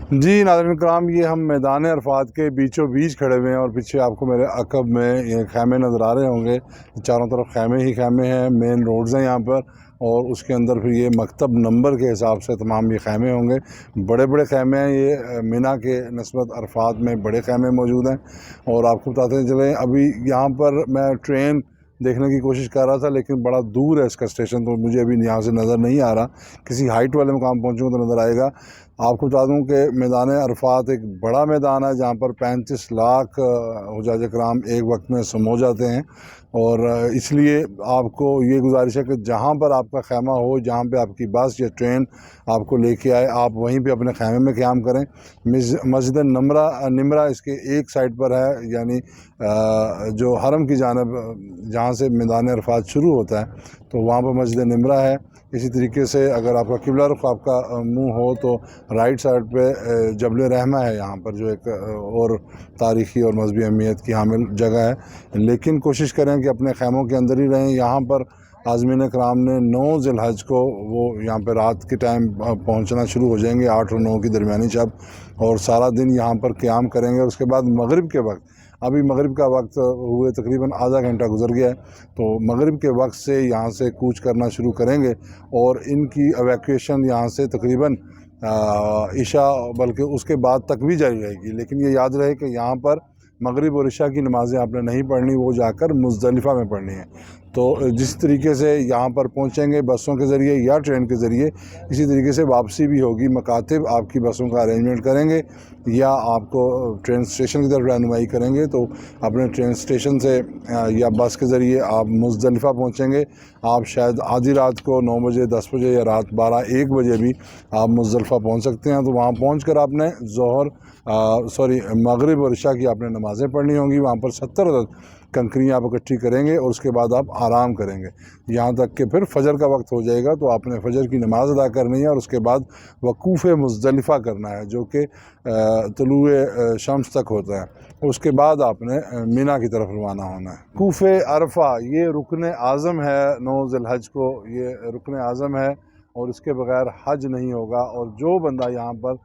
जी नाज़रीन कराम, ये हम मैदान अरफात के बीचों बीच खड़े हुए हैं और पीछे आपको मेरे अक़ब में ये खैमे नज़र आ रहे होंगे। चारों तरफ खैमे ही खैमे हैं, मेन रोड्स हैं यहाँ पर, और उसके अंदर फिर ये मकतब नंबर के हिसाब से तमाम ये खैमे होंगे। बड़े बड़े खैमे हैं ये, मिना के नस्बत अरफात में बड़े खैमे मौजूद हैं। और आपको बताते चलें, अभी यहाँ पर मैं ट्रेन देखने की कोशिश कर रहा था, लेकिन बड़ा दूर है इसका स्टेशन, तो मुझे अभी यहाँ से नज़र नहीं आ रहा। किसी हाइट वाले मुकाम पहुँचूँगा तो नज़र आएगा। आपको बता दूं कि मैदान अरफात एक बड़ा मैदान है जहाँ पर 35 लाख हुज्जाज कराम एक वक्त में समो जाते हैं। और इसलिए आपको ये गुजारिश है कि जहाँ पर आपका खैमा हो, जहाँ पे आपकी बस या ट्रेन आपको लेके आए, आप वहीं पे अपने खैमे में क़याम करें। मस्जिद निमरा इसके एक साइड पर है, यानी जो हरम की जानब जहाँ से मैदान अरफात शुरू होता है, तो वहाँ पर मस्जिद निमरा है। इसी तरीके से अगर आपका किबला रुख आपका मुँह हो तो राइट साइड पे जबल रहमा है, यहाँ पर जो एक और तारीख़ी और मजहबी अहमियत की हामिल जगह है। लेकिन कोशिश करें कि अपने खैमों के अंदर ही रहें। यहाँ पर आज़मीन कराम ने 9 ज़िलहज को वो यहाँ पे रात के टाइम पहुँचना शुरू हो जाएंगे, 8 और 9 की दरमियानी शब, और सारा दिन यहाँ पर क़याम करेंगे। और उसके बाद मगरिब के वक्त, अभी मगरिब का वक्त हुए तकरीबन आधा घंटा गुजर गया है, तो मगरिब के वक्त से यहाँ से कूच करना शुरू करेंगे। और इनकी एवैक्यूएशन यहाँ से तकरीबन इशा बल्कि उसके बाद तक भी जारी रहेगी। लेकिन ये याद रहे कि यहाँ पर मगरिब और इशा की नमाज़ें आपने नहीं पढ़नी, वो जाकर मुज़दलिफ़ा में पढ़नी है। तो जिस तरीके से यहाँ पर पहुँचेंगे बसों के ज़रिए या ट्रेन के ज़रिए, इसी तरीके से वापसी भी होगी। मकातिब आपकी बसों का अरेंजमेंट करेंगे या आपको ट्रेन स्टेशन की तरफ रहनुमाई करेंगे, तो अपने ट्रेन स्टेशन से या बस के ज़रिए आप मुज़दलिफ़ा पहुँचेंगे। आप शायद आधी रात को 9 बजे, 10 बजे या रात 12-1 बजे भी आप मुज़दलिफ़ा पहुँच सकते हैं। तो वहाँ पहुँच कर आपने मगरिब और इशा की आपने नमाज़ें पढ़नी होंगी। वहाँ पर 70 अदद कंकरियाँ आप इकट्ठी करेंगे और उसके बाद आप आराम करेंगे, यहाँ तक कि फिर फजर का वक्त हो जाएगा। तो आपने फजर की नमाज़ अदा करनी है और उसके बाद वकूफ़ मुज़दलिफ़ा करना है, जो कि तुलूए शम्स तक होता है। उसके बाद आपने मिना की तरफ रवाना होना है। वकूफ़ अरफा ये रुकन आज़म है, 9 ज़िलहज को ये रुकन आज़म है, और इसके बग़ैर हज नहीं होगा। और जो बंदा यहाँ पर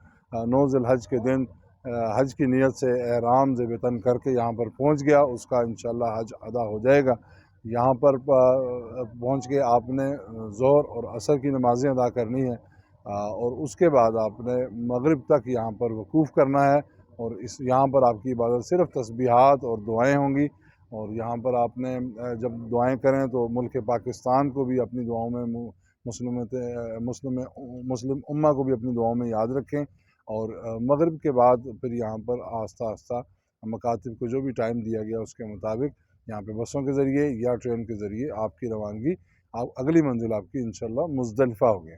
9 ज़िलहज के दिन हज की नीयत से एहराम ज़ेब-ए-तन करके यहाँ पर पहुँच गया, उसका इंशाअल्लाह हज अदा हो जाएगा। यहाँ पर पहुँच के आपने ज़ोहर और असर की नमाज़ें अदा करनी है, और उसके बाद आपने मगरिब तक यहाँ पर वकूफ़ करना है। और इस यहाँ पर आपकी इबादत सिर्फ़ तस्बीहात और दुआएँ होंगी। और यहाँ पर आपने जब दुआएँ करें तो मुल्क पाकिस्तान को भी अपनी दुआओं में, मुस्लिम उम्मा को भी अपनी दुआओं में याद रखें। और मगरिब के बाद फिर यहाँ पर आस्ता आस्ता मकातिब को जो भी टाइम दिया गया उसके मुताबिक यहाँ पे बसों के ज़रिए या ट्रेन के ज़रिए आपकी रवानगी, आप अगली मंजिल आपकी इंशाअल्लाह मुज़दलिफ़ा होगी।